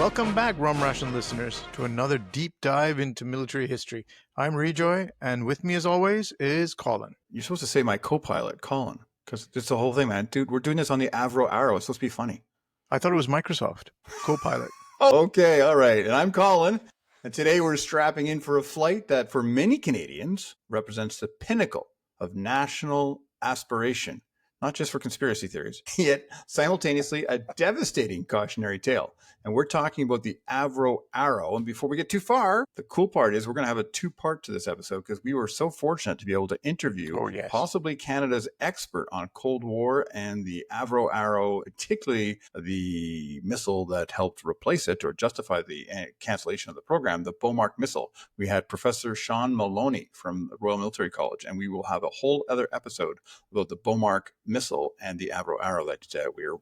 Welcome back, Rum Ration listeners, to another deep dive into military history. I'm Rejoy, and with me as always is Colin. You're supposed to say my co-pilot, Colin, because it's the whole thing, man. Dude, we're doing this on the Avro Arrow. It's supposed to be funny. I thought it was Microsoft, co-pilot. Okay, all right. And I'm Colin. And today we're strapping in for a flight that for many Canadians represents the pinnacle of national aspiration, not just for conspiracy theories, yet simultaneously a devastating cautionary tale. And we're talking about the Avro Arrow. And before we get too far, the cool part is we're going to have a two-part to this episode because we were so fortunate to be able to interview possibly Canada's expert on Cold War and the Avro Arrow, particularly the missile that helped replace it or justify the cancellation of the program, the Mach missile. We had Professor Sean Maloney from the Royal Military College, and we will have a whole other episode about the Mach missile and the Avro Arrow that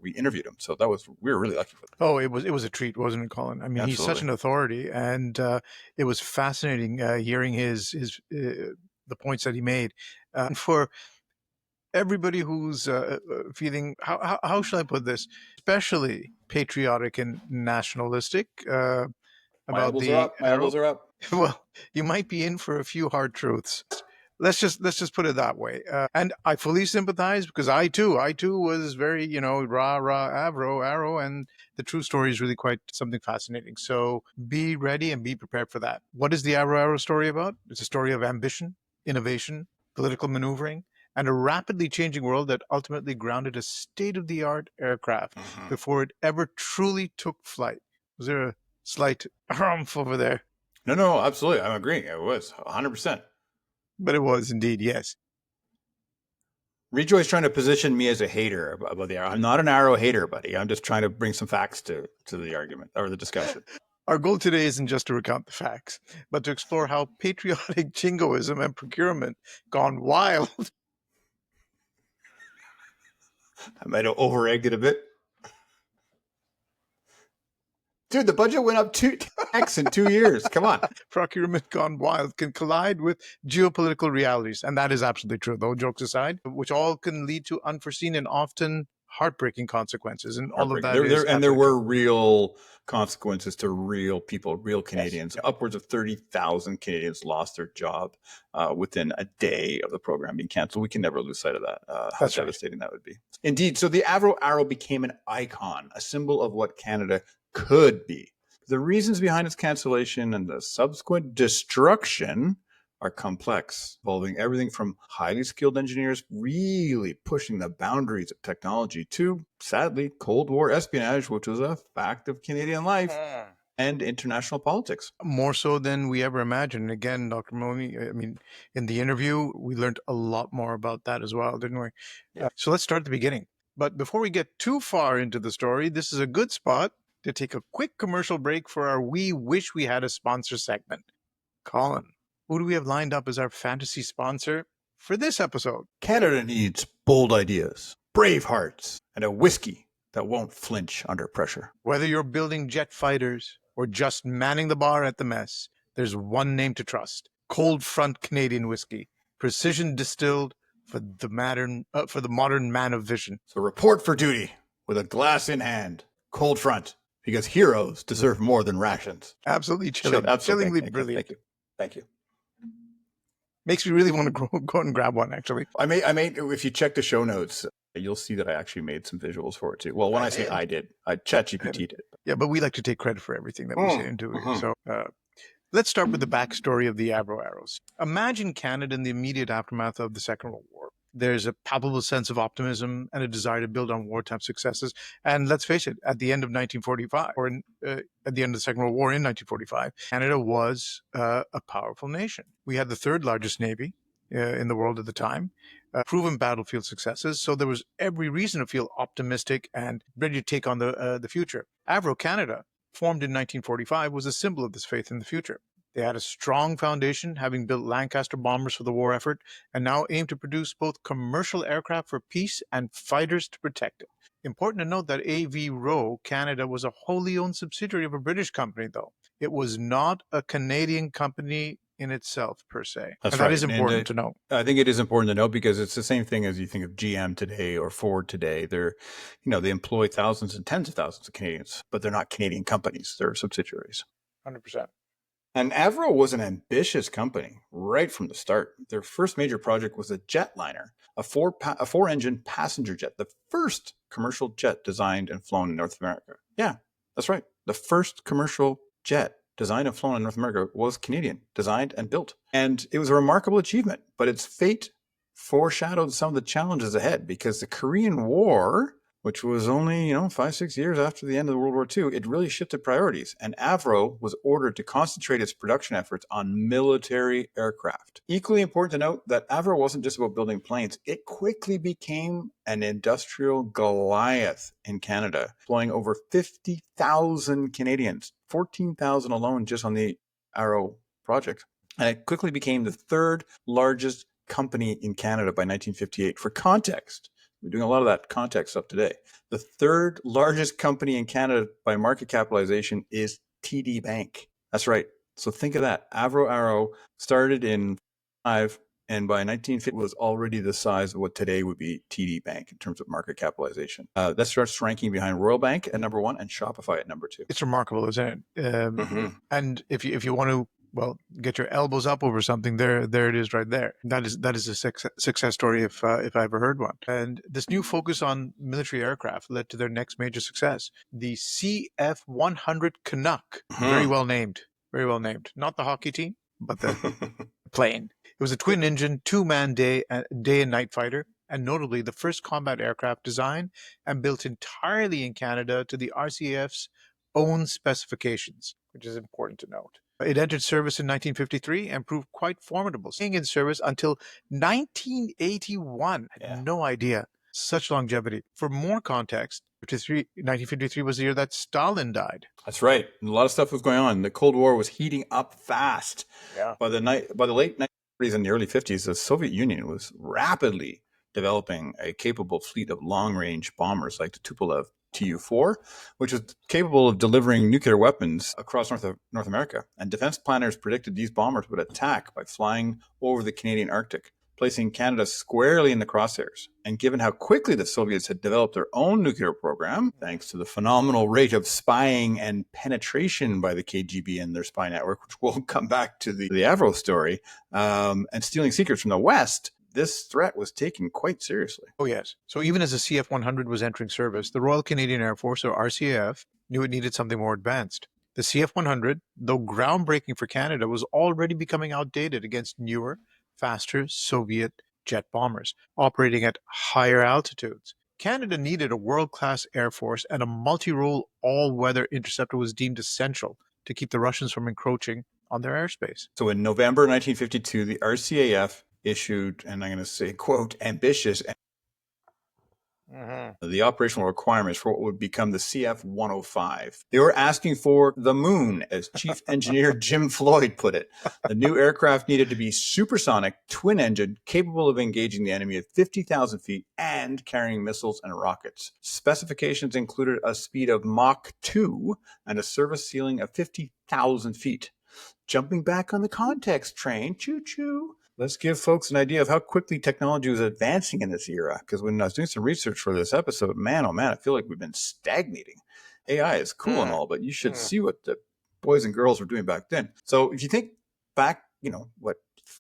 we interviewed him. So we were really lucky for that. Oh, it was a treat, wasn't it, Colin? I mean, Absolutely. He's such an authority, and it was fascinating hearing his the points that he made. And for everybody who's feeling, how should I put this, especially patriotic and nationalistic about My elbows are up. Well, you might be in for a few hard truths. Let's just put it that way. And I fully sympathize because I too was very, rah, Avro, Arrow, and the true story is really quite something fascinating. So be ready and be prepared for that. What is the Avro Arrow story about? It's a story of ambition, innovation, political maneuvering, and a rapidly changing world that ultimately grounded a state-of-the-art aircraft before it ever truly took flight. Was there a slight harumph over there? No, absolutely. I'm agreeing. It was 100%. But it was indeed, yes. Rejoy's trying to position me as a hater about the Arrow. I'm not an Arrow hater, buddy. I'm just trying to bring some facts to the argument or the discussion. Our goal today isn't just to recount the facts, but to explore how patriotic jingoism and procurement gone wild. I might have over-egged it a bit. Dude, the budget went up 2x in 2 years. Come on. Procurement gone wild can collide with geopolitical realities. And that is absolutely true, though, jokes aside, which all can lead to unforeseen and often heartbreaking consequences. And all of that there were real consequences to real people, real Canadians. Yes. Upwards of 30,000 Canadians lost their job within a day of the program being canceled. We can never lose sight of that. How devastating that would be. Indeed. So the Avro Arrow became an icon, a symbol of what Canada could be. The reasons behind its cancellation and the subsequent destruction are complex, involving everything from highly skilled engineers really pushing the boundaries of technology to, sadly, Cold War espionage, which was a fact of Canadian life, and international politics. More so than we ever imagined. Again, Dr. Maloney, I mean, in the interview, we learned a lot more about that as well, didn't we? Yeah. So let's start at the beginning. But before we get too far into the story, this is a good spot to take a quick commercial break for our We Wish We Had a Sponsor segment. Colin, who do we have lined up as our fantasy sponsor for this episode? Canada needs bold ideas, brave hearts, and a whiskey that won't flinch under pressure. Whether you're building jet fighters or just manning the bar at the mess, there's one name to trust: Cold Front Canadian Whiskey, precision distilled for the modern man of vision. So report for duty with a glass in hand. Cold Front. Because heroes deserve more than rations. Absolutely chilling. Chillingly brilliant. Thank you. Makes me really want to go and grab one, actually. I made, if you check the show notes, you'll see that I actually made some visuals for it too. Well, when I say I did, ChatGPT did. Yeah, but we like to take credit for everything that we say into it. So let's start with the backstory of the Avro Arrows. Imagine Canada in the immediate aftermath of the Second World War. There's a palpable sense of optimism and a desire to build on wartime successes. And let's face it, at the end of 1945, or at the end of the Second World War in 1945, Canada was a powerful nation. We had the third largest navy in the world at the time, proven battlefield successes. So there was every reason to feel optimistic and ready to take on the future. Avro Canada, formed in 1945, was a symbol of this faith in the future. They had a strong foundation, having built Lancaster bombers for the war effort, and now aim to produce both commercial aircraft for peace and fighters to protect it. Important to note that Avro Canada was a wholly owned subsidiary of a British company, though. It was not a Canadian company in itself, per se. That's And that right. is important to know. I think it is important to know because it's the same thing as you think of GM today or Ford today. They're, they employ thousands and tens of thousands of Canadians, but they're not Canadian companies. They're subsidiaries. 100%. And Avro was an ambitious company right from the start. Their first major project was a jetliner, a four-engine passenger jet, the first commercial jet designed and flown in North America. Yeah, that's right. The first commercial jet designed and flown in North America was Canadian, designed and built. And it was a remarkable achievement, but its fate foreshadowed some of the challenges ahead because the Korean War, which was only, 5-6 years after the end of World War II, it really shifted priorities. And Avro was ordered to concentrate its production efforts on military aircraft. Equally important to note that Avro wasn't just about building planes. It quickly became an industrial Goliath in Canada, employing over 50,000 Canadians, 14,000 alone just on the Arrow project. And it quickly became the third largest company in Canada by 1958. For context, we're doing a lot of that context stuff today. The third largest company in Canada by market capitalization is TD Bank. That's right. So think of that. Avro Arrow started in 5, and by 1950 was already the size of what today would be TD Bank in terms of market capitalization. That starts ranking behind Royal Bank at number 1 and Shopify at number 2. It's remarkable, isn't it? And if you want to, get your elbows up over something, there it is right there. That is a success story if I ever heard one. And this new focus on military aircraft led to their next major success, the CF-100 Canuck. Very well named. Very well named. Not the hockey team, but the plane. It was a twin-engine, two-man day and night fighter, and notably the first combat aircraft designed and built entirely in Canada to the RCAF's own specifications, which is important to note. It entered service in 1953 and proved quite formidable, staying in service until 1981. I had no idea. Such longevity. For more context, 1953 was the year that Stalin died. That's right. And a lot of stuff was going on. The Cold War was heating up fast. Yeah. By the late 1940s and the early 50s, the Soviet Union was rapidly developing a capable fleet of long-range bombers like the Tupolev Tu-4, which was capable of delivering nuclear weapons across North America. And defense planners predicted these bombers would attack by flying over the Canadian Arctic, placing Canada squarely in the crosshairs. And given how quickly the Soviets had developed their own nuclear program, thanks to the phenomenal rate of spying and penetration by the KGB and their spy network, which we'll come back to the Avro story, and stealing secrets from the West, this threat was taken quite seriously. Oh, yes. So even as the CF-100 was entering service, the Royal Canadian Air Force, or RCAF, knew it needed something more advanced. The CF-100, though groundbreaking for Canada, was already becoming outdated against newer, faster Soviet jet bombers operating at higher altitudes. Canada needed a world-class air force, and a multi-role all-weather interceptor was deemed essential to keep the Russians from encroaching on their airspace. So in November 1952, the RCAF issued, and I'm going to say, quote, ambitious, the operational requirements for what would become the CF-105. They were asking for the moon, as Chief Engineer Jim Floyd put it. The new aircraft needed to be supersonic, twin-engine, capable of engaging the enemy at 50,000 feet and carrying missiles and rockets. Specifications included a speed of Mach 2 and a service ceiling of 50,000 feet. Jumping back on the context train, choo-choo. Let's give folks an idea of how quickly technology was advancing in this era. Because when I was doing some research for this episode, man, oh man, I feel like we've been stagnating. AI is cool and all, but you should see what the boys and girls were doing back then. So if you think back,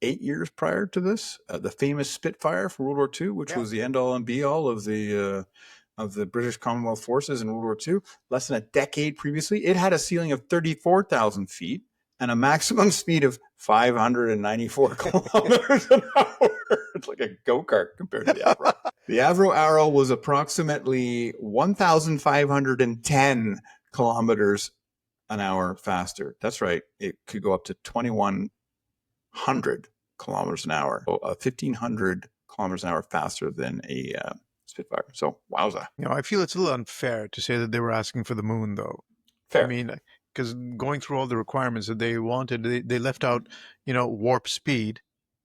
8 years prior to this, the famous Spitfire from World War II, which was the end-all and be-all of the British Commonwealth forces in World War II, less than a decade previously, it had a ceiling of 34,000 feet and a maximum speed of 594 kilometers an hour. It's like a go-kart compared to the Avro. The Avro Arrow was approximately 1,510 kilometers an hour faster. That's right. It could go up to 2,100 kilometers an hour. So 1,500 kilometers an hour faster than a Spitfire. So, wowza. I feel it's a little unfair to say that they were asking for the moon, though. Fair. I mean, because going through all the requirements that they wanted, they left out, warp speed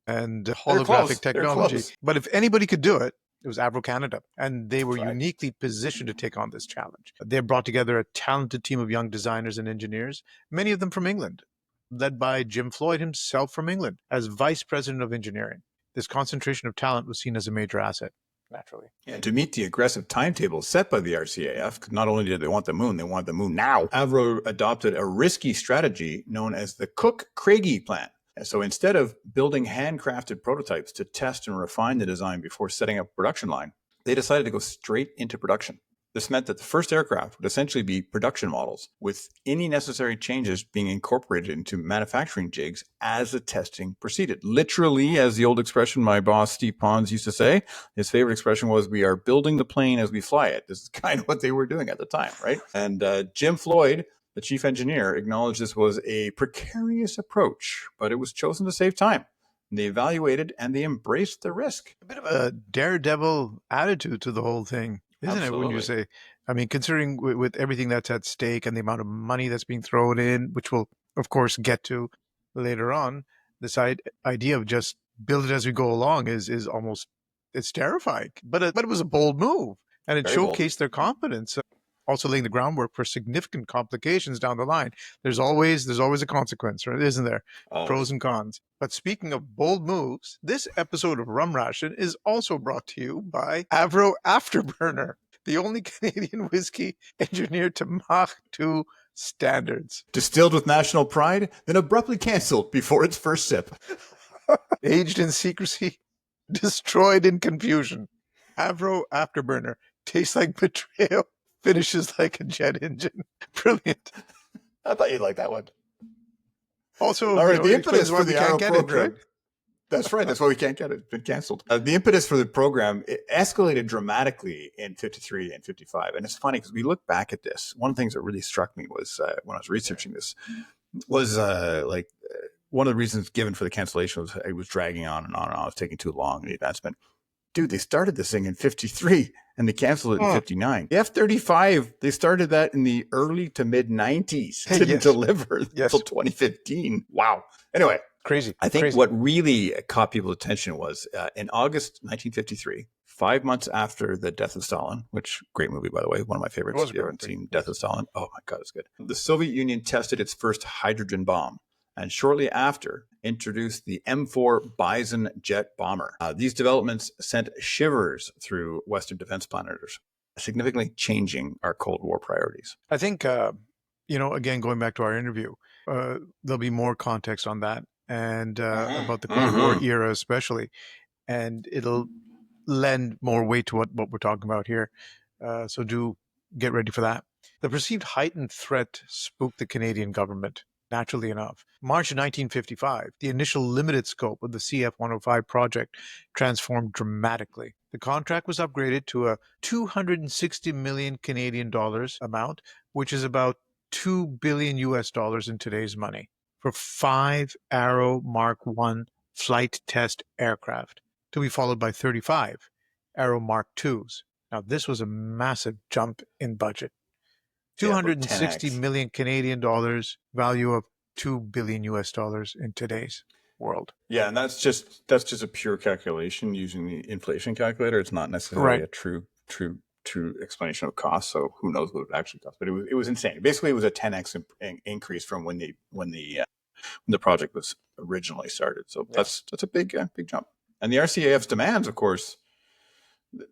and holographic technology. But if anybody could do it, it was Avro Canada, and they were uniquely positioned to take on this challenge. They brought together a talented team of young designers and engineers, many of them from England. led by Jim Floyd himself from England as vice president of engineering. This concentration of talent was seen as a major asset, naturally. And to meet the aggressive timetable set by the RCAF, 'cause not only did they want the moon, they wanted the moon now. Avro adopted a risky strategy known as the Cook-Craigie plan. And so instead of building handcrafted prototypes to test and refine the design before setting up a production line, they decided to go straight into production. This meant that the first aircraft would essentially be production models, with any necessary changes being incorporated into manufacturing jigs as the testing proceeded. Literally, as the old expression my boss Steve Pons used to say, his favorite expression was, "We are building the plane as we fly it." This is kind of what they were doing at the time, right? And Jim Floyd, the chief engineer, acknowledged this was a precarious approach, but it was chosen to save time. They evaluated and they embraced the risk. A bit of a daredevil attitude to the whole thing, isn't it? When you say, I mean, considering with everything that's at stake and the amount of money that's being thrown in, which we'll, of course, get to later on, this idea of just build it as we go along is almost, it's terrifying. But it was a bold move, and it showcased their competence. Also laying the groundwork for significant complications down the line. There's always a consequence, right? Isn't there? Pros and cons. But speaking of bold moves, this episode of Rum Ration is also brought to you by Avro Afterburner, the only Canadian whiskey engineered to Mach 2 standards. Distilled with national pride, then abruptly canceled before its first sip. Aged in secrecy, destroyed in confusion. Avro Afterburner tastes like betrayal, finishes like a jet engine. Brilliant. I thought you'd like that one. Also, all right, the impetus for the Arrow program. Right? That's right. That's why we can't get it. It's been canceled. The impetus for the program, it escalated dramatically in 53 and 55. And it's funny because we look back at this. One of the things that really struck me was when I was researching this was one of the reasons given for the cancellation was it was dragging on and on and on. It was taking too long in the advancement. Dude, they started this thing in 53 and they canceled it in 59. The F-35, they started that in the early to mid 90s. Didn't deliver until 2015. Wow. Anyway. Crazy. I think what really caught people's attention was in August 1953, 5 months after the death of Stalin, which great movie, by the way, one of my favorites. If you haven't seen Death of Stalin, oh my God, it's good. The Soviet Union tested its first hydrogen bomb, and shortly after introduced the M4 Bison jet bomber. These developments sent shivers through Western defense planners, significantly changing our Cold War priorities. I think, again, going back to our interview, there'll be more context on that and about the Cold War era especially, and it'll lend more weight to what we're talking about here. So do get ready for that. The perceived heightened threat spooked the Canadian government. Naturally enough. March 1955, the initial limited scope of the CF-105 project transformed dramatically. The contract was upgraded to a 260 million Canadian dollars amount, which is about $2 billion US dollars in today's money, for 5 Arrow Mark I flight test aircraft, to be followed by 35 Arrow Mark IIs. Now, this was a massive jump in budget. 260 million Canadian dollars, value of $2 billion US dollars in today's world. Yeah, and that's just a pure calculation using the inflation calculator. It's not necessarily a true explanation of cost. So who knows what it actually costs? But it was insane. Basically, it was a 10x increase from when the project was originally started. So that's a big jump. And the RCAF's demands, of course,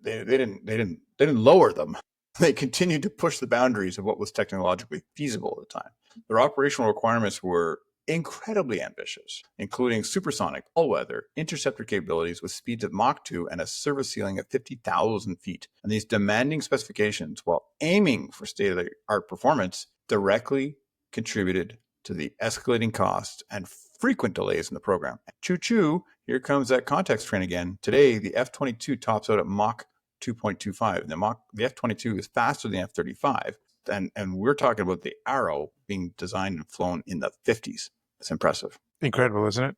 they didn't lower them. They continued to push the boundaries of what was technologically feasible at the time. Their operational requirements were incredibly ambitious, including supersonic, all-weather, interceptor capabilities with speeds of Mach 2 and a service ceiling of 50,000 feet. And these demanding specifications, while aiming for state-of-the-art performance, directly contributed to the escalating costs and frequent delays in the program. Choo-choo, here comes that context train again. Today, the F-22 tops out at Mach 2.25. The F-22 is faster than the F-35. And we're talking about the Arrow being designed and flown in the 50s. It's impressive. Incredible, isn't it?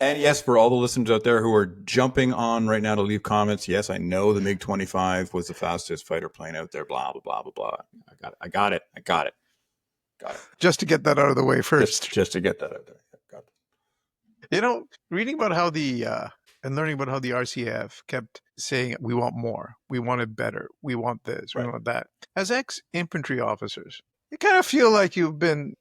And yes, for all the listeners out there who are jumping on right now to leave comments, yes, I know the MiG-25 was the fastest fighter plane out there, blah, blah, blah, blah, blah. I got it. Just to get that out of the way first. Just to get that out there. Got it. Reading about how and learning about how the RCAF kept saying, we want more, we want it better, we want this, we want that. As ex-infantry officers, you kind of feel like you've been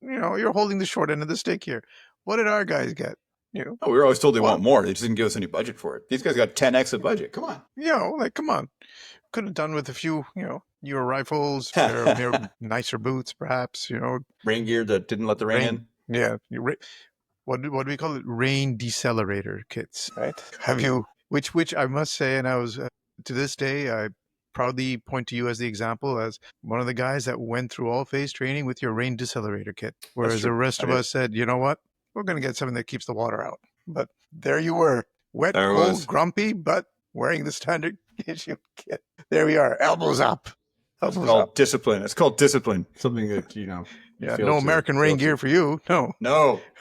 you're holding the short end of the stick here. What did our guys get? Oh, we were always told they What? want more. They just didn't give us any budget for it. These guys got 10x of budget. Come on. Come on. Could have done with a few, newer rifles, better, nicer boots, perhaps, Rain gear that didn't let the rain in. Yeah. What do we call it? Rain decelerator kits, right? Have you, which I must say, and I was, to this day, I proudly point to you as the example as one of the guys that went through all phase training with your rain decelerator kit. Whereas the rest of us said, you know what? We're going to get something that keeps the water out. But there you were, wet, cold, grumpy, but wearing the standard issue kit. There we are, elbows up. It's called discipline. It's called discipline. Something that, Yeah, no American rain gear for you. No.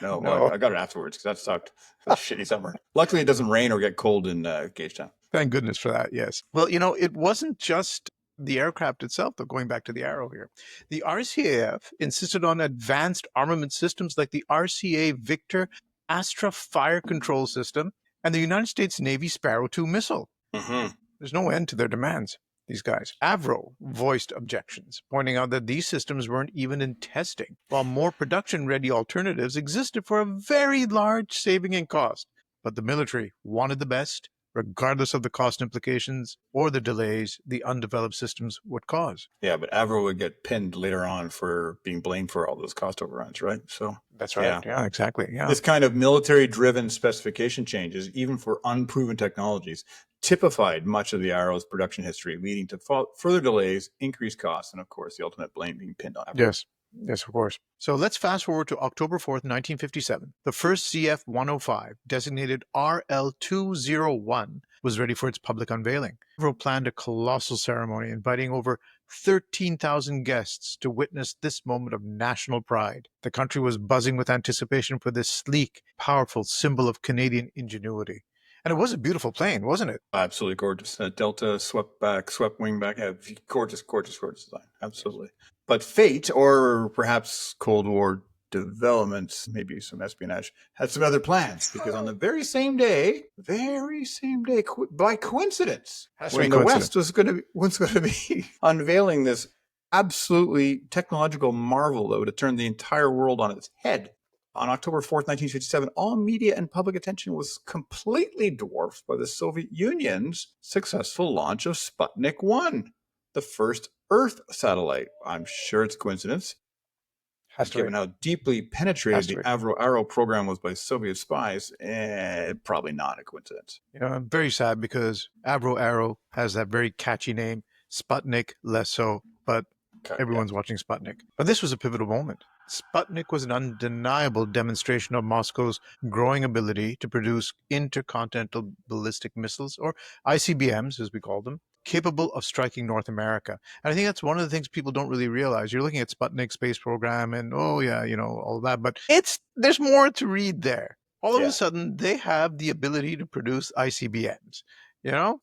Well, I got it afterwards because that sucked. It was a shitty summer. Luckily, it doesn't rain or get cold in Gagetown. Thank goodness for that, yes. Well, it wasn't just the aircraft itself, though, going back to the Arrow here. The RCAF insisted on advanced armament systems like the RCA Victor Astra fire control system and the United States Navy Sparrow 2 missile. Mm-hmm. There's no end to their demands, these guys. Avro voiced objections, pointing out that these systems weren't even in testing, while more production-ready alternatives existed for a very large saving in cost. But the military wanted the best, regardless of the cost implications or the delays the undeveloped systems would cause. Yeah, but Avro would get pinned later on for being blamed for all those cost overruns, right? So that's right. Yeah, exactly. Yeah. This kind of military-driven specification changes, even for unproven technologies, typified much of the Arrow's production history, leading to further delays, increased costs, and of course, the ultimate blame being pinned on Avro. Yes, of course. So let's fast forward to October 4th, 1957. The first CF-105, designated RL-201, was ready for its public unveiling. Avro planned a colossal ceremony, inviting over 13,000 guests to witness this moment of national pride. The country was buzzing with anticipation for this sleek, powerful symbol of Canadian ingenuity. And it was a beautiful plane, wasn't it? Absolutely gorgeous. Delta swept wing back. Gorgeous design. Absolutely. But fate, or perhaps Cold War developments, maybe some espionage, had some other plans. Because on the very same day, by coincidence, when the West was going to be unveiling this absolutely technological marvel that would have turned the entire world on its head. On October 4th, 1957, all media and public attention was completely dwarfed by the Soviet Union's successful launch of Sputnik 1, the first Earth satellite. I'm sure it's a coincidence. Given how deeply penetrated the Avro Arrow program was by Soviet spies, probably not a coincidence. I'm very sad because Avro Arrow has that very catchy name, Sputnik less so, but everyone's watching Sputnik. But this was a pivotal moment. Sputnik was an undeniable demonstration of Moscow's growing ability to produce intercontinental ballistic missiles, or ICBMs, as we call them, capable of striking North America. And I think that's one of the things people don't really realize. You're looking at Sputnik space program and, all that, but there's more to read there. All of a sudden, they have the ability to produce ICBMs,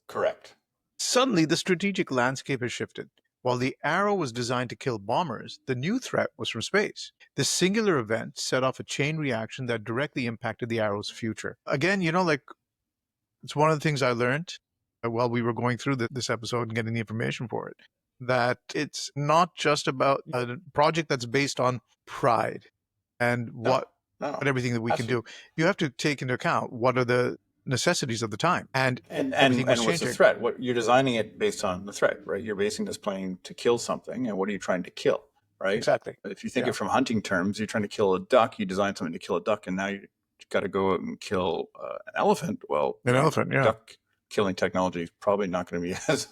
Correct. Suddenly, the strategic landscape has shifted. While the Arrow was designed to kill bombers, the new threat was from space. This singular event set off a chain reaction that directly impacted the Arrow's future. Again, it's one of the things I learned while we were going through this episode and getting the information for it, that it's not just about a project that's based on pride and everything that we can do. You have to take into account what are the necessities of the time, and what's the threat? What you're designing it based on the threat, right? You're basing this plane to kill something, and what are you trying to kill, right? Exactly. If you think it from hunting terms, you're trying to kill a duck. You design something to kill a duck, and now you got to go out and kill an elephant. Well, duck killing technology is probably not going to be as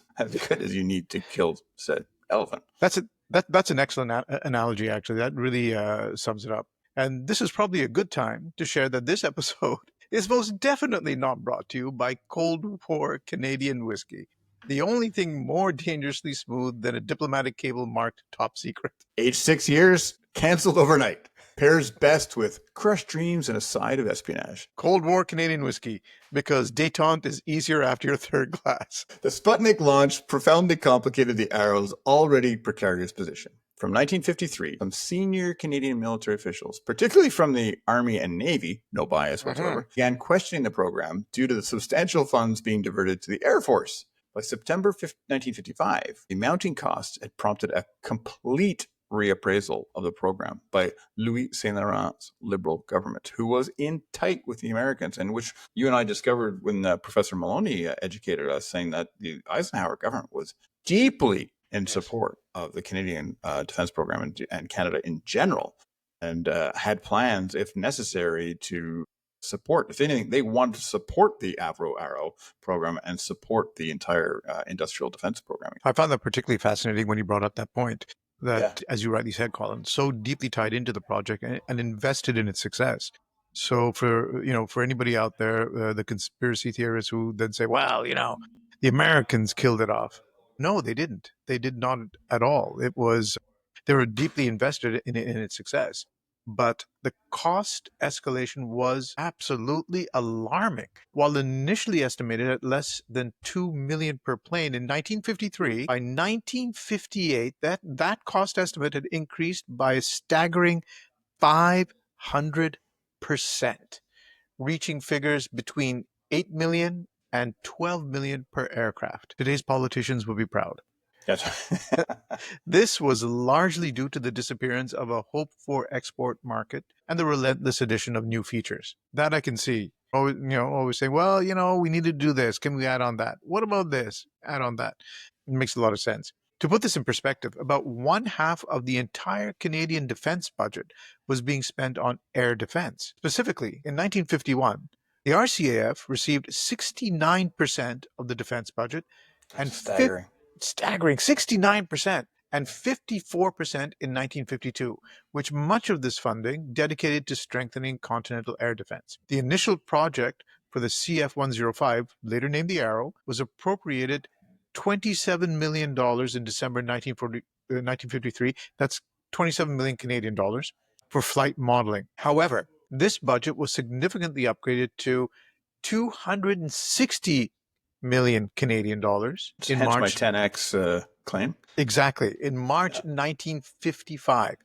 good as you need to kill said elephant. That's an excellent analogy. Actually, that really sums it up. And this is probably a good time to share that this episode is most definitely not brought to you by Cold War Canadian whiskey, the only thing more dangerously smooth than a diplomatic cable marked top secret. Aged 6 years, canceled overnight. Pairs best with crushed dreams and a side of espionage. Cold War Canadian whiskey, because détente is easier after your third glass. The Sputnik launch profoundly complicated the Arrow's already precarious position. From 1953, some senior Canadian military officials, particularly from the Army and Navy, no bias whatsoever, began questioning the program due to the substantial funds being diverted to the Air Force. By September 1955, the mounting costs had prompted a complete reappraisal of the program by Louis Saint Laurent's Liberal government, who was in tight with the Americans, and which you and I discovered when Professor Maloney educated us, saying that the Eisenhower government was deeply in support of the Canadian defense program and Canada in general, and had plans, if necessary, to support. If anything, they wanted to support the Avro Arrow program and support the entire industrial defense programming. I found that particularly fascinating when you brought up that point that, as you rightly said, Colin, so deeply tied into the project and invested in its success. So for anybody out there, the conspiracy theorists who then say, well, the Americans killed it off. No, they didn't. They did not at all. They were deeply invested in its success. But the cost escalation was absolutely alarming. While initially estimated at less than $2 million per plane in 1953, by 1958, that cost estimate had increased by a staggering 500%, reaching figures between 8 million and 12 million per aircraft. Today's politicians will be proud. Yes. This was largely due to the disappearance of a hoped-for export market and the relentless addition of new features. That I can see. Always saying, well, we need to do this. Can we add on that? What about this? Add on that. It makes a lot of sense. To put this in perspective, about one half of the entire Canadian defense budget was being spent on air defense. Specifically, in 1951, the RCAF received 69% of the defense budget and staggering 69% and 54% in 1952, which much of this funding dedicated to strengthening continental air defense. The initial project for the CF-105, later named the Arrow, was appropriated $27 million in December 1953. That's 27 million Canadian dollars for flight modeling. However, this budget was significantly upgraded to 260 million Canadian dollars in Hence March. my 10x claim. Exactly. In March 1955.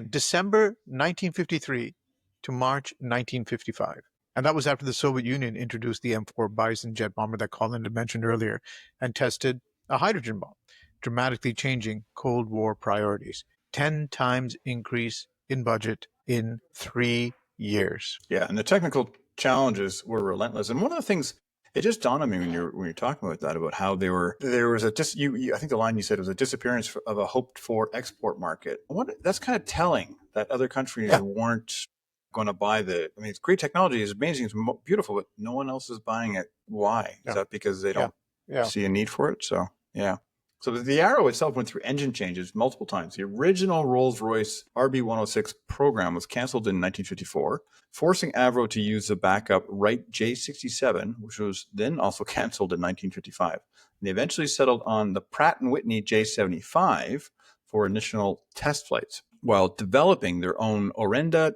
December 1953 to March 1955. And that was after the Soviet Union introduced the M4 Bison jet bomber that Colin had mentioned earlier and tested a hydrogen bomb, dramatically changing Cold War priorities. 10 times increase in budget in 3 years. Yeah, and the technical challenges were relentless. And one of the things, it just dawned on me when you're talking about that, about how there was I think the line you said was a disappearance of a hoped for export market. That's kind of telling that other countries weren't going to buy it's great technology, it's amazing, it's beautiful, but no one else is buying it. Why? Is that because they don't see a need for it? So, yeah. So the Arrow itself went through engine changes multiple times. The original Rolls-Royce RB-106 program was canceled in 1954, forcing Avro to use the backup Wright J67, which was then also canceled in 1955. And they eventually settled on the Pratt & Whitney J75 for initial test flights, while developing their own Orenda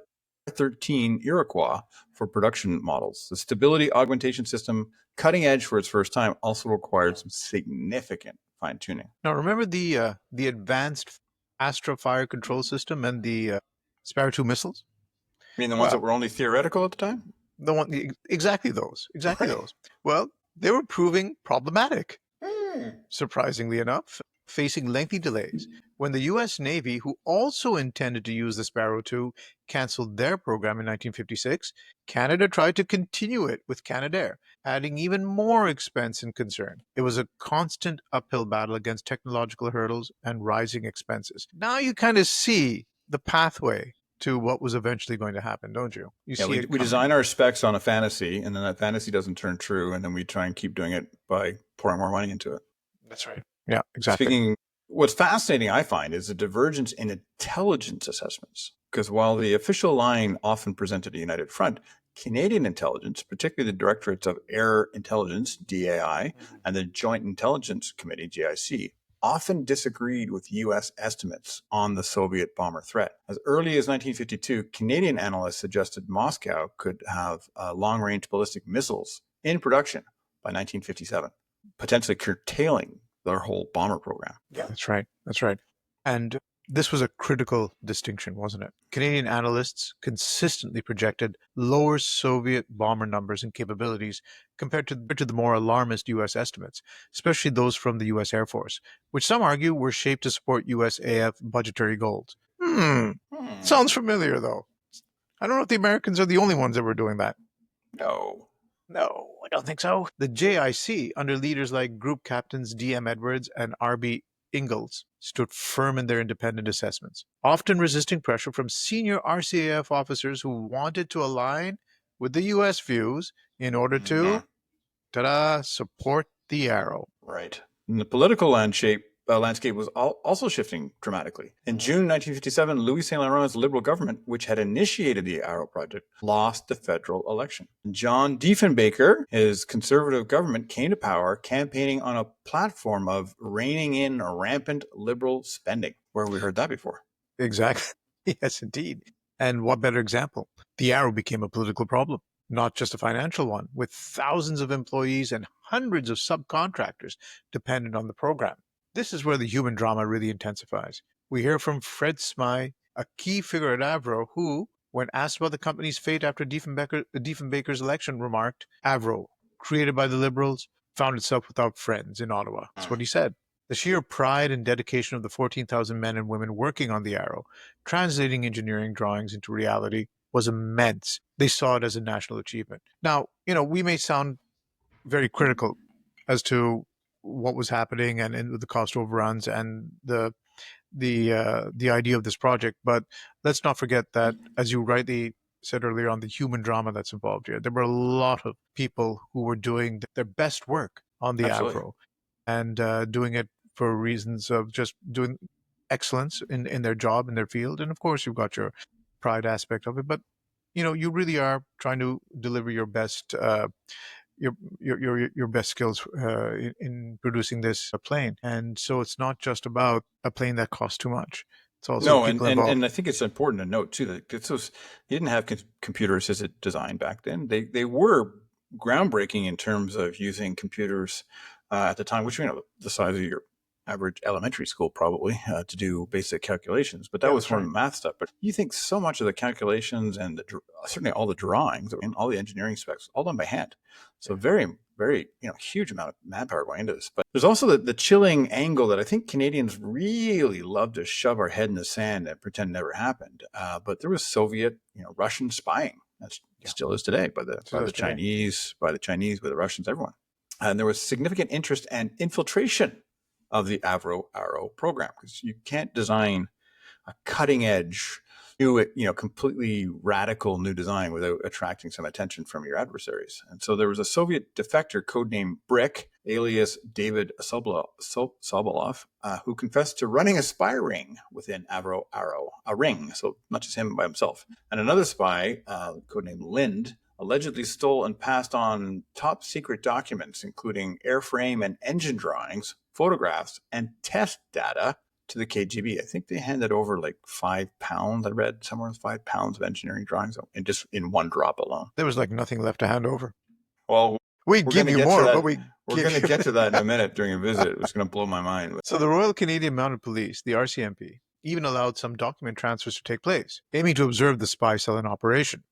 13 Iroquois for production models. The stability augmentation system, cutting edge for its first time, also required some significant fine-tuning. Now, remember the advanced Astra fire control system and the Sparrow 2 missiles? You mean the ones that were only theoretical at the time? Exactly those. Well, they were proving problematic, surprisingly enough, facing lengthy delays. When the U.S. Navy, who also intended to use the Sparrow 2, canceled their program in 1956, Canada tried to continue it with Canadair, adding even more expense and concern. It was a constant uphill battle against technological hurdles and rising expenses. Now you kind of see the pathway to what was eventually going to happen, don't you? We design our specs on a fantasy, and then that fantasy doesn't turn true, and then we try and keep doing it by pouring more money into it. That's right. Yeah, exactly. What's fascinating, I find, is the divergence in intelligence assessments. Because while the official line often presented a united front, Canadian intelligence, particularly the Directorates of Air Intelligence, DAI, and the Joint Intelligence Committee, JIC, often disagreed with U.S. estimates on the Soviet bomber threat. As early as 1952, Canadian analysts suggested Moscow could have long-range ballistic missiles in production by 1957, potentially curtailing their whole bomber program. Yeah, that's right. And This was a critical distinction, wasn't it? Canadian analysts consistently projected lower Soviet bomber numbers and capabilities compared to the more alarmist U.S. estimates, especially those from the U.S. Air Force, which some argue were shaped to support USAF budgetary goals. Sounds familiar, though. I don't know if the Americans are the only ones that were doing that. No. No, I don't think so. The JIC, under leaders like Group Captains D.M. Edwards and R.B. Ingalls, stood firm in their independent assessments, often resisting pressure from senior RCAF officers who wanted to align with the U.S. views in order to, support the Arrow. Right. And the political landscape was also shifting dramatically. In June 1957, Louis Saint Laurent's Liberal government, which had initiated the Arrow project, lost the federal election. John Diefenbaker, his conservative government, came to power campaigning on a platform of reining in rampant liberal spending. Where have we heard that before? Exactly. Yes, indeed. And what better example? The Arrow became a political problem, not just a financial one, with thousands of employees and hundreds of subcontractors dependent on the program. This is where the human drama really intensifies. We hear from Fred Smythe, a key figure at Avro, who, when asked about the company's fate after Diefenbaker's election, remarked, "Avro, created by the Liberals, found itself without friends in Ottawa." That's what he said. The sheer pride and dedication of the 14,000 men and women working on the Arrow, translating engineering drawings into reality, was immense. They saw it as a national achievement. Now, we may sound very critical as to what was happening and the cost overruns and the idea of this project, but let's not forget that, as you rightly said earlier on, the human drama that's involved here. There were a lot of people who were doing their best work on the Avro and doing it for reasons of just doing excellence in their job, in their field. And of course, you've got your pride aspect of it, but you really are trying to deliver your best your best skills in producing this plane. And so it's not just about a plane that costs too much. It's also people involved. And I think it's important to note too that you didn't have computers as a design back then. They were groundbreaking in terms of using computers at the time, which the size of your average elementary school probably to do basic calculations, but that was from math stuff. But you think so much of the calculations and certainly all the drawings and all the engineering specs all done by hand. So very, very, huge amount of manpower going into this. But there's also the chilling angle that I think Canadians really love to shove our head in the sand and pretend never happened. But there was Soviet, Russian spying. That still is today by the Chinese, by the Russians, everyone. And there was significant interest and infiltration of the Avro Arrow program, because you can't design a cutting edge, completely radical new design without attracting some attention from your adversaries. And so there was a Soviet defector codenamed Brick, alias David Sobolov, who confessed to running a spy ring within Avro Arrow, a ring, so not just him by himself. And another spy, codenamed Lind, allegedly stole and passed on top secret documents, including airframe and engine drawings, photographs, and test data to the KGB. I think they handed over like 5 pounds. I read somewhere 5 pounds of engineering drawings in one drop alone. There was like nothing left to hand over. Well, we give you more, but we're going to get to that in a minute during a visit. It was going to blow my mind. So the Royal Canadian Mounted Police, the RCMP, even allowed some document transfers to take place, aiming to observe the spy cell in operation.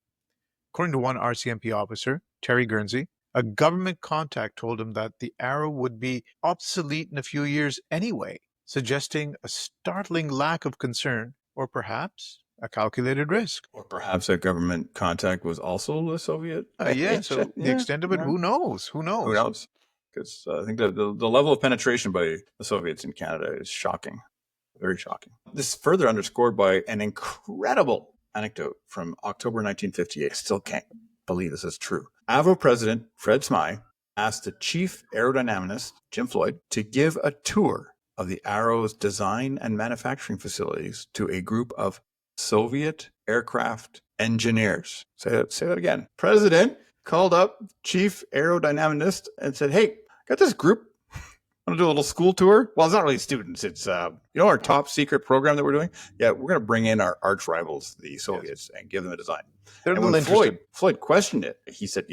According to one RCMP officer, Terry Guernsey, a government contact told him that the Arrow would be obsolete in a few years anyway, suggesting a startling lack of concern, or perhaps a calculated risk. Or perhaps that government contact was also the Soviet. So the extent of it, who knows? Who knows? Because I think the level of penetration by the Soviets in Canada is shocking, very shocking. This is further underscored by an incredible anecdote from October 1958. I still can't believe this is true. Avro President Fred Smythe asked the chief aerodynamicist, Jim Floyd, to give a tour of the Arrow's design and manufacturing facilities to a group of Soviet aircraft engineers. Say that again. President called up chief aerodynamicist and said, "Hey, got this group. Want to do a little school tour?" Well, it's not really students. It's, our top secret program that we're doing. Yeah, we're going to bring in our arch rivals, the Soviets, and give them a design. And when Floyd questioned it, he said,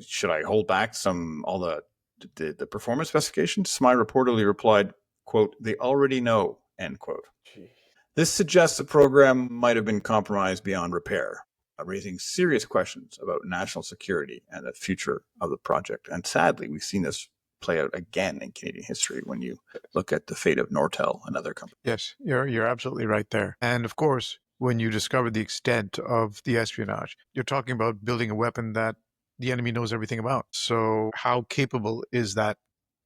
should I hold back all the performance specifications? Smythe reportedly replied, quote, "They already know," end quote. This suggests the program might have been compromised beyond repair, raising serious questions about national security and the future of the project. And sadly, we've seen this play out again in Canadian history when you look at the fate of Nortel and other companies. Yes, you're absolutely right there. And of course, when you discover the extent of the espionage, you're talking about building a weapon that the enemy knows everything about. So how capable is that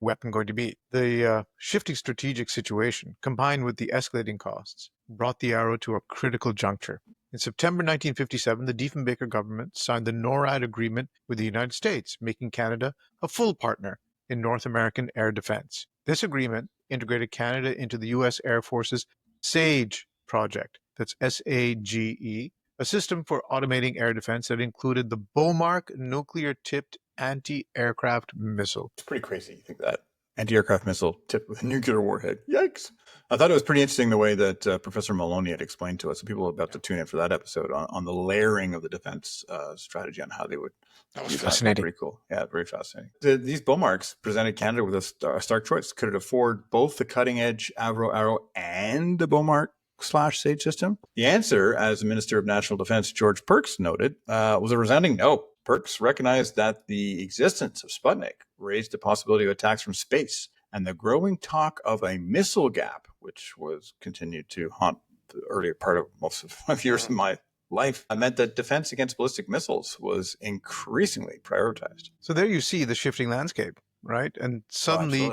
weapon going to be? The shifting strategic situation, combined with the escalating costs, brought the Arrow to a critical juncture. In September 1957, the Diefenbaker government signed the NORAD agreement with the United States, making Canada a full partner in North American air defense. This agreement integrated Canada into the U.S. Air Force's SAGE project. That's SAGE, a system for automating air defense that included the Mach nuclear-tipped anti-aircraft missile. It's pretty crazy. You think that anti-aircraft missile tipped with a nuclear warhead. Yikes. I thought it was pretty interesting the way that Professor Maloney had explained to us. So people are about to tune in for that episode on the layering of the defense strategy on how they would. That was fascinating. Pretty cool. Yeah, very fascinating. These Beaumarks presented Canada with a stark choice. Could it afford both the cutting-edge Avro Arrow and the Beaumark/Sage system? The answer, as Minister of National Defense George Perks noted, was a resounding no. Perks recognized that the existence of Sputnik raised the possibility of attacks from space, and the growing talk of a missile gap, which was continued to haunt the earlier part of most of my years of my life, meant that defense against ballistic missiles was increasingly prioritized. So there you see the shifting landscape, right? And suddenly,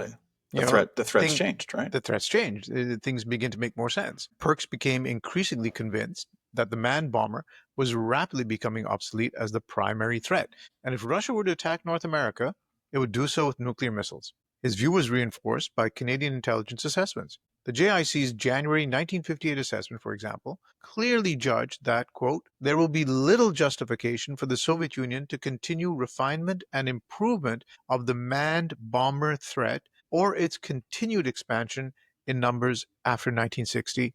the threats changed, right? The threats changed. Things begin to make more sense. Perks became increasingly convinced that the manned bomber was rapidly becoming obsolete as the primary threat. And if Russia were to attack North America, it would do so with nuclear missiles. His view was reinforced by Canadian intelligence assessments. The JIC's January 1958 assessment, for example, clearly judged that, quote, there will be little justification for the Soviet Union to continue refinement and improvement of the manned bomber threat or its continued expansion in numbers after 1960.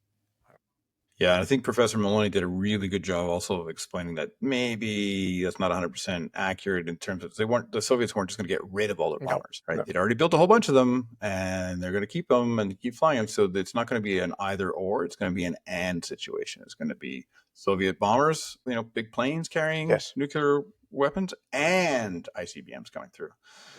Yeah, I think Professor Maloney did a really good job also of explaining that maybe that's not 100% accurate in terms of the Soviets weren't just going to get rid of all their bombers, right? No. They'd already built a whole bunch of them, and they're going to keep them and keep flying them. So it's not going to be an either or; it's going to be an and situation. It's going to be Soviet bombers, big planes carrying nuclear weapons, and ICBMs coming through.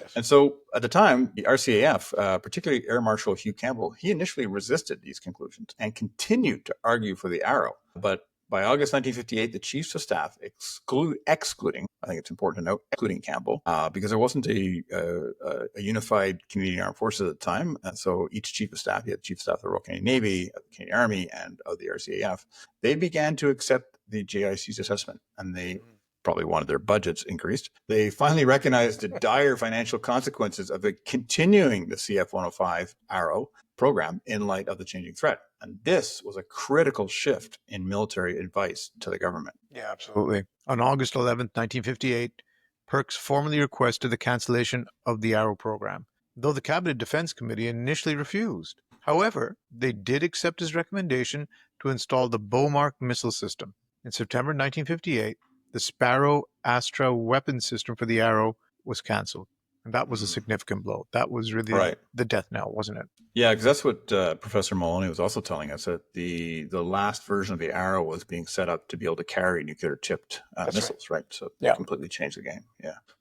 Yes. And so at the time, the RCAF, particularly Air Marshal Hugh Campbell, he initially resisted these conclusions and continued to argue for the Arrow. But by August 1958, the chiefs of staff excluding, I think it's important to note, excluding Campbell, because there wasn't a unified Canadian Armed Forces at the time. And so each chief of staff, you had the chief of staff of the Royal Canadian Navy, of the Canadian Army, and of the RCAF, they began to accept the JIC's assessment, and they probably wanted their budgets increased. They finally recognized the dire financial consequences of continuing the CF-105 Arrow program in light of the changing threat. And this was a critical shift in military advice to the government. Yeah, absolutely. On August 11th, 1958, Perks formally requested the cancellation of the Arrow program, though the Cabinet Defense Committee initially refused. However, they did accept his recommendation to install the Beaumark missile system. In September 1958, the Sparrow Astra weapon system for the Arrow was canceled. And that was a significant blow. That was really the death knell, wasn't it? Yeah, because that's what Professor Maloney was also telling us, that the last version of the Arrow was being set up to be able to carry nuclear-tipped missiles, right? So it completely changed the game,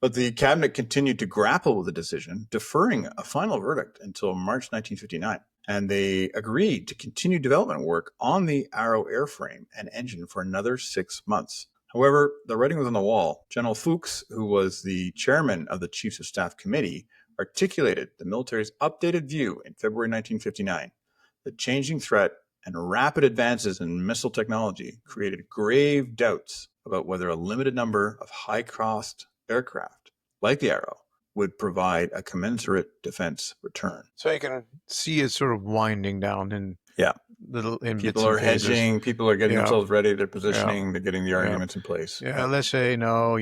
But the cabinet continued to grapple with the decision, deferring a final verdict until March 1959. And they agreed to continue development work on the Arrow airframe and engine for another 6 months. However, the writing was on the wall. General Fuchs, who was the chairman of the Chiefs of Staff Committee, articulated the military's updated view in February 1959. The changing threat and rapid advances in missile technology created grave doubts about whether a limited number of high-cost aircraft, like the Arrow, would provide a commensurate defense return. So you can see it sort of winding down in little in people are hedging, people are getting themselves ready, they're positioning, they're getting the arguments in place. Let's say no,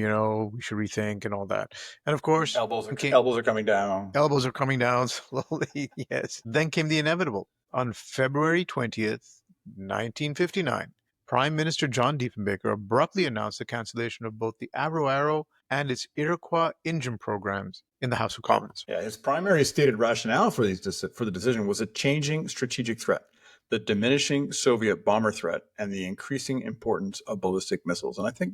we should rethink and all that. And of course, elbows are coming down. Elbows are coming down slowly. Yes. Then came the inevitable. On February 20th, 1959, Prime Minister John Diefenbaker abruptly announced the cancellation of both the Avro Arrow and its Iroquois engine programs in the House of Commons. Yeah, his primary stated rationale for the decision was a changing strategic threat. the diminishing Soviet bomber threat and the increasing importance of ballistic missiles. And I think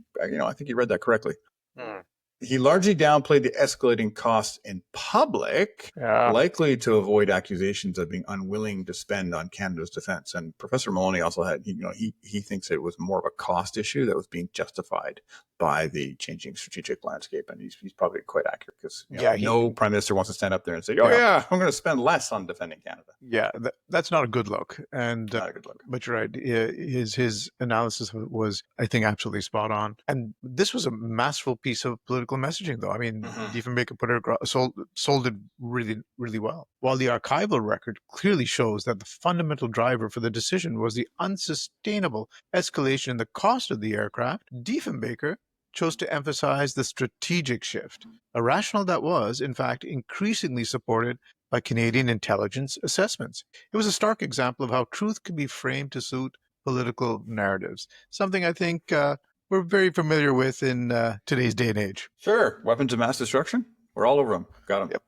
you read that correctly. Hmm. He largely downplayed the escalating costs in public, Yeah. likely to avoid accusations of being unwilling to spend on Canada's defense. And Professor Maloney also had, he thinks it was more of a cost issue that was being justified by the changing strategic landscape. And he's probably quite accurate because no prime minister wants to stand up there and say, I'm going to spend less on defending Canada. Yeah, that's not a good look. And Not a good look. But you're right. His analysis was, I think, absolutely spot on. And this was a masterful piece of political messaging, though. I mean, Diefenbaker put it sold it really, really well. While the archival record clearly shows that the fundamental driver for the decision was the unsustainable escalation in the cost of the aircraft, Diefenbaker chose to emphasize the strategic shift, a rationale that was, in fact, increasingly supported by Canadian intelligence assessments. It was a stark example of how truth can be framed to suit political narratives, something I think we're very familiar with in today's day and age. Sure. Weapons of mass destruction? We're all over them. Got them. Yep.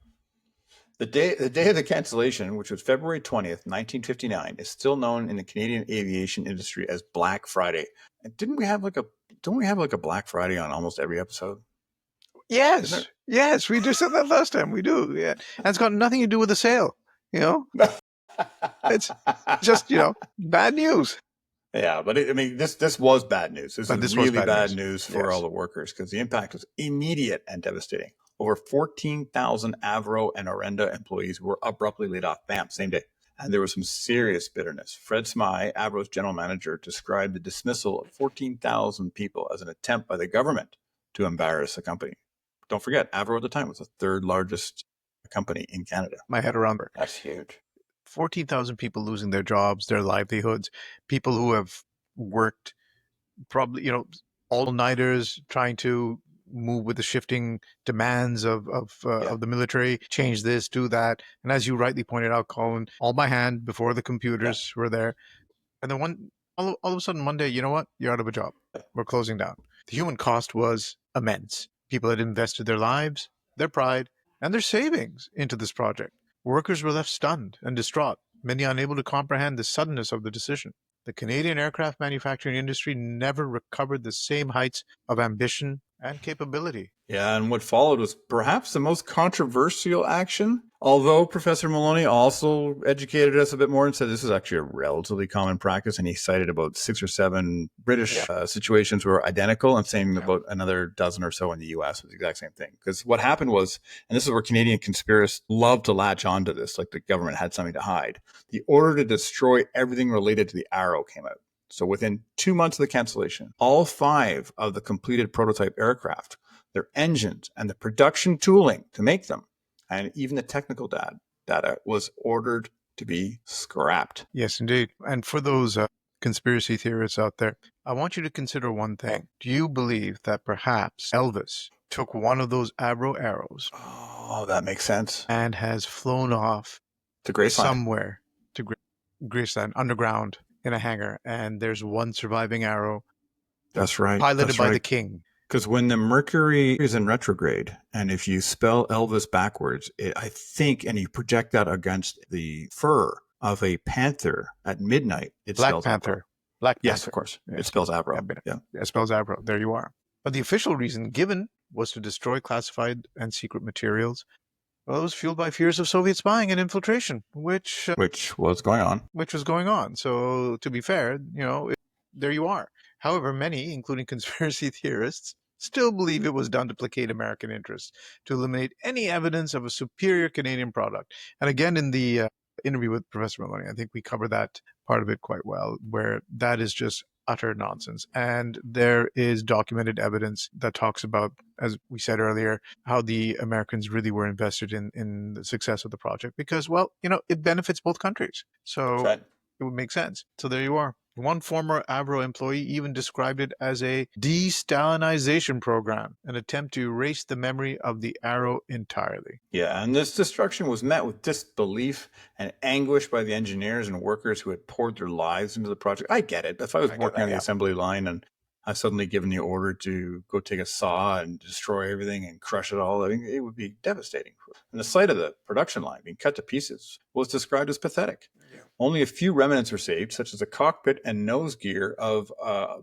The day of the cancellation, which was February 20th, 1959, is still known in the Canadian aviation industry as Black Friday. And don't we have like a Black Friday on almost every episode? Yes, we just said that last time. We do, yeah. And it's got nothing to do with the sale, It's just, bad news. Yeah, but this was bad news. This was really bad news for all the workers because the impact was immediate and devastating. Over 14,000 Avro and Orenda employees were abruptly laid off, bam, same day. And there was some serious bitterness. Fred Smyth, Avro's general manager, described the dismissal of 14,000 people as an attempt by the government to embarrass the company. Don't forget, Avro at the time was the third largest company in Canada. My head around it. That's huge. 14,000 people losing their jobs, their livelihoods, people who have worked probably, all-nighters trying to move with the shifting demands of the military, change this, do that. And as you rightly pointed out, Colin, all by hand before the computers were there. And then all of a sudden, one day, you know what? You're out of a job. We're closing down. The human cost was immense. People had invested their lives, their pride, and their savings into this project. Workers were left stunned and distraught, many unable to comprehend the suddenness of the decision. The Canadian aircraft manufacturing industry never recovered the same heights of ambition and capability. Yeah, and what followed was perhaps the most controversial action, although Professor Maloney also educated us a bit more and said this is actually a relatively common practice, and he cited about 6 or 7 British situations were identical, and saying about another dozen or so in the U.S. was the exact same thing. Because what happened was, and this is where Canadian conspiracists love to latch onto this, like the government had something to hide, the order to destroy everything related to the Arrow came out. So within 2 months of the cancellation, all 5 of the completed prototype aircraft, their engines and the production tooling to make them, and even the technical data was ordered to be scrapped. Yes, indeed. And for those conspiracy theorists out there, I want you to consider one thing. Do you believe that perhaps Elvis took one of those Avro Arrows? Oh, that makes sense. And has flown off to Graceland. Somewhere to Graceland, underground in a hangar, and there's one surviving Arrow. That's right. Piloted by the king. Because when the Mercury is in retrograde, and if you spell Elvis backwards, I think, and you project that against the fur of a panther at midnight, it spells Avro. Black Panther. Yes, of course. Yeah. It spells Avro. Yeah, it spells Avro. There you are. But the official reason given was to destroy classified and secret materials. Well, it was fueled by fears of Soviet spying and infiltration, which was going on. So, to be fair, there you are. However, many, including conspiracy theorists, still believe it was done to placate American interests, to eliminate any evidence of a superior Canadian product. And again, in the interview with Professor Maloney, I think we covered that part of it quite well, where that is just utter nonsense. And there is documented evidence that talks about, as we said earlier, how the Americans really were invested in the success of the project because, well, it benefits both countries. So it would make sense. So there you are. One former Avro employee even described it as a de-Stalinization program, an attempt to erase the memory of the Arrow entirely. Yeah, and this destruction was met with disbelief and anguish by the engineers and workers who had poured their lives into the project. I get it. If I was working on the assembly line and I suddenly given the order to go take a saw and destroy everything and crush it all, I think it would be devastating. And the sight of the production line being cut to pieces was described as pathetic. Yeah. Only a few remnants were saved, such as the cockpit and nose gear of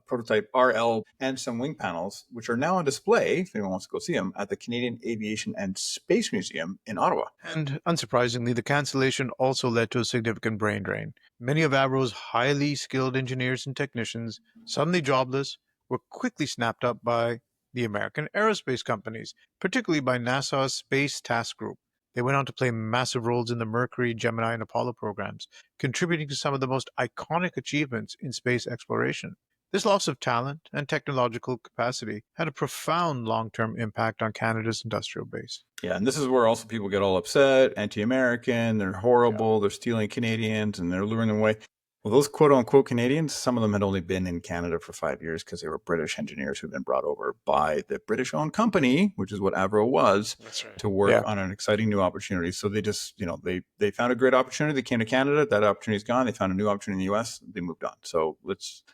prototype RL and some wing panels, which are now on display, if anyone wants to go see them, at the Canadian Aviation and Space Museum in Ottawa. And unsurprisingly, the cancellation also led to a significant brain drain. Many of Avro's highly skilled engineers and technicians, suddenly jobless, were quickly snapped up by the American aerospace companies, particularly by NASA's Space Task Group. They went on to play massive roles in the Mercury, Gemini, and Apollo programs, contributing to some of the most iconic achievements in space exploration. This loss of talent and technological capacity had a profound long-term impact on Canada's industrial base. Yeah, and this is where also people get all upset, anti-American, they're horrible, they're stealing Canadians, and they're luring them away. Well, those quote-unquote Canadians, some of them had only been in Canada for 5 years because they were British engineers who'd been brought over by the British-owned company, which is what Avro was, to work on an exciting new opportunity. So they just, they found a great opportunity. They came to Canada. That opportunity's gone. They found a new opportunity in the U.S. They moved on. So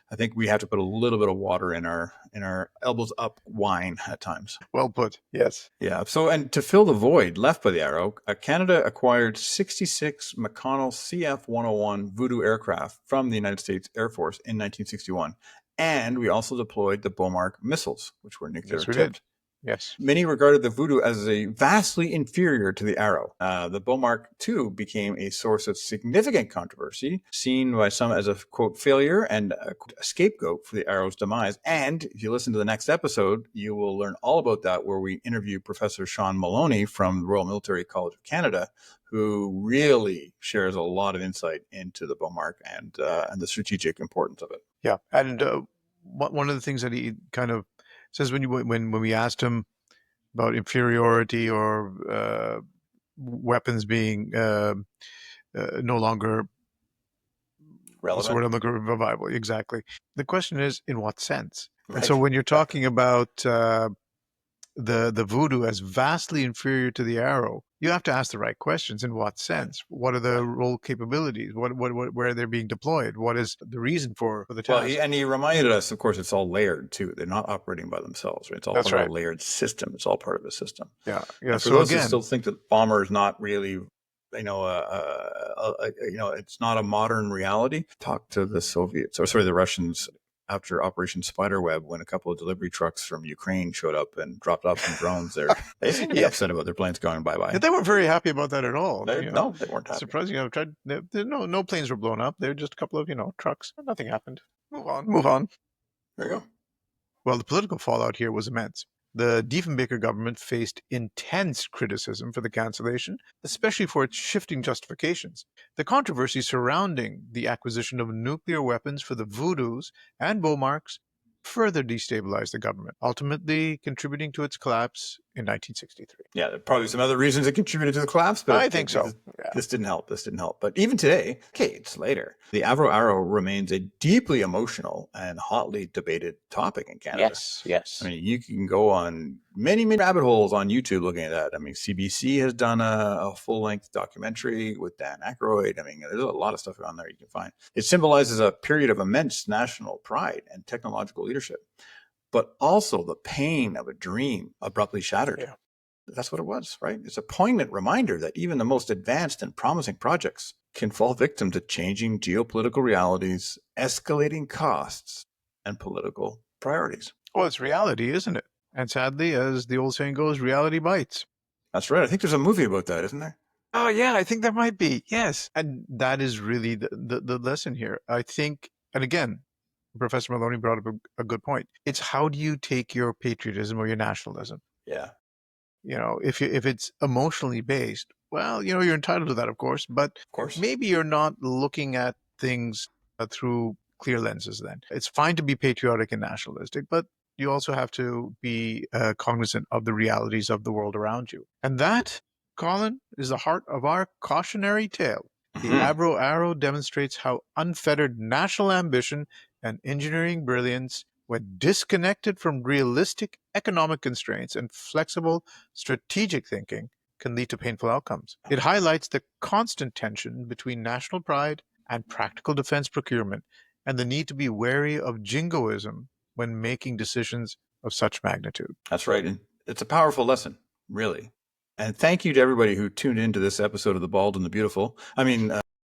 I think we have to put a little bit of water in our elbows up wine at times. Well put. Yes. Yeah. So, and to fill the void left by the Arrow, Canada acquired 66 McConnell CF-101 Voodoo aircraft from the United States Air Force in 1961. And we also deployed the Beaumark missiles, which were nuclear tipped. Yes. Many regarded the Voodoo as a vastly inferior to the Arrow. The Beaumark II became a source of significant controversy, seen by some as a, quote, failure and a scapegoat for the Arrow's demise. And if you listen to the next episode, you will learn all about that, where we interview Professor Sean Maloney from the Royal Military College of Canada, who really shares a lot of insight into the Beaumark and the strategic importance of it. Yeah. And one of the things that he kind of says when we asked him about inferiority or weapons being no longer relevant, revival, exactly. The question is, in what sense? Right. And so when you're talking about the Voodoo as vastly inferior to the Arrow, you have to ask the right questions. In what sense? What are the role capabilities? Where they're being deployed? What is the reason for the task? Well, and he reminded us, of course, it's all layered too. They're not operating by themselves. Right? It's all part of a layered system. It's all part of a system. Yeah. And for those who still think that bomber is not really, it's not a modern reality. Talk to the Russians after Operation Spiderweb, when a couple of delivery trucks from Ukraine showed up and dropped off some drones there. They seemed to be upset about their planes going bye-bye. Yeah, they weren't very happy about that at all. No, they weren't happy. Surprisingly, no planes were blown up. They're just a couple of, trucks. Nothing happened. Move on. There you go. Well, the political fallout here was immense. The Diefenbaker government faced intense criticism for the cancellation, especially for its shifting justifications. The controversy surrounding the acquisition of nuclear weapons for the Voodoos and Beaumarks further destabilized the government, ultimately contributing to its collapse in 1963. Yeah, there are probably some other reasons it contributed to the collapse, but I think so. This didn't help. But even today, decades later, the Avro Arrow remains a deeply emotional and hotly debated topic in Canada. Yes. I mean, you can go on many rabbit holes on YouTube looking at that. I mean, CBC has done a full-length documentary with Dan Aykroyd. I mean, there's a lot of stuff on there you can find. It symbolizes a period of immense national pride and technological leadership, but also the pain of a dream abruptly shattered. Yeah. That's what it was, right? It's a poignant reminder that even the most advanced and promising projects can fall victim to changing geopolitical realities, escalating costs, and political priorities. Well, it's reality, isn't it? And sadly, as the old saying goes, reality bites. That's right. I think there's a movie about that, isn't there? Oh, yeah, I think there might be. Yes. And that is really the lesson here. I think, and again, Professor Maloney brought up a good point. It's how do you take your patriotism or your nationalism? Yeah. If it's emotionally based, well, you're entitled to that, of course, but maybe you're not looking at things through clear lenses then. It's fine to be patriotic and nationalistic, but you also have to be cognizant of the realities of the world around you. And that, Colin, is the heart of our cautionary tale. The Avro Arrow demonstrates how unfettered national ambition and engineering brilliance, when disconnected from realistic economic constraints and flexible strategic thinking, can lead to painful outcomes. It highlights the constant tension between national pride and practical defense procurement, and the need to be wary of jingoism when making decisions of such magnitude. That's right. And it's a powerful lesson, really. And thank you to everybody who tuned into this episode of The Bald and the Beautiful. I mean,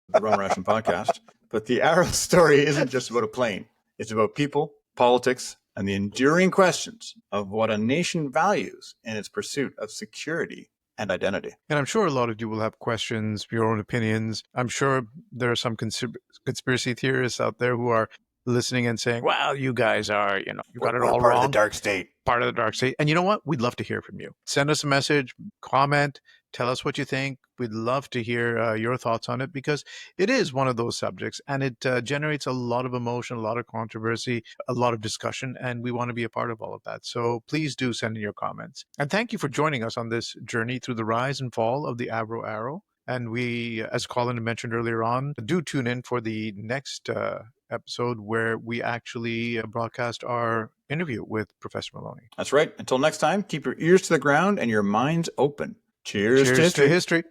the Rum Ration podcast. But the Arrow story isn't just about a plane. It's about people, politics, and the enduring questions of what a nation values in its pursuit of security and identity. And I'm sure a lot of you will have questions, your own opinions. I'm sure there are some conspiracy theorists out there who are listening and saying, well, you guys are, you got it all part wrong. of the dark state. Part of the dark state. And you know what? We'd love to hear from you. Send us a message, comment, tell us what you think. We'd love to hear your thoughts on it, because it is one of those subjects, and it generates a lot of emotion, a lot of controversy, a lot of discussion, and we want to be a part of all of that. So please do send in your comments. And thank you for joining us on this journey through the rise and fall of the Avro Arrow. And we, as Colin mentioned earlier on, do tune in for the next episode where we actually broadcast our interview with Professor Maloney. That's right. Until next time, keep your ears to the ground and your minds open. Cheers to history.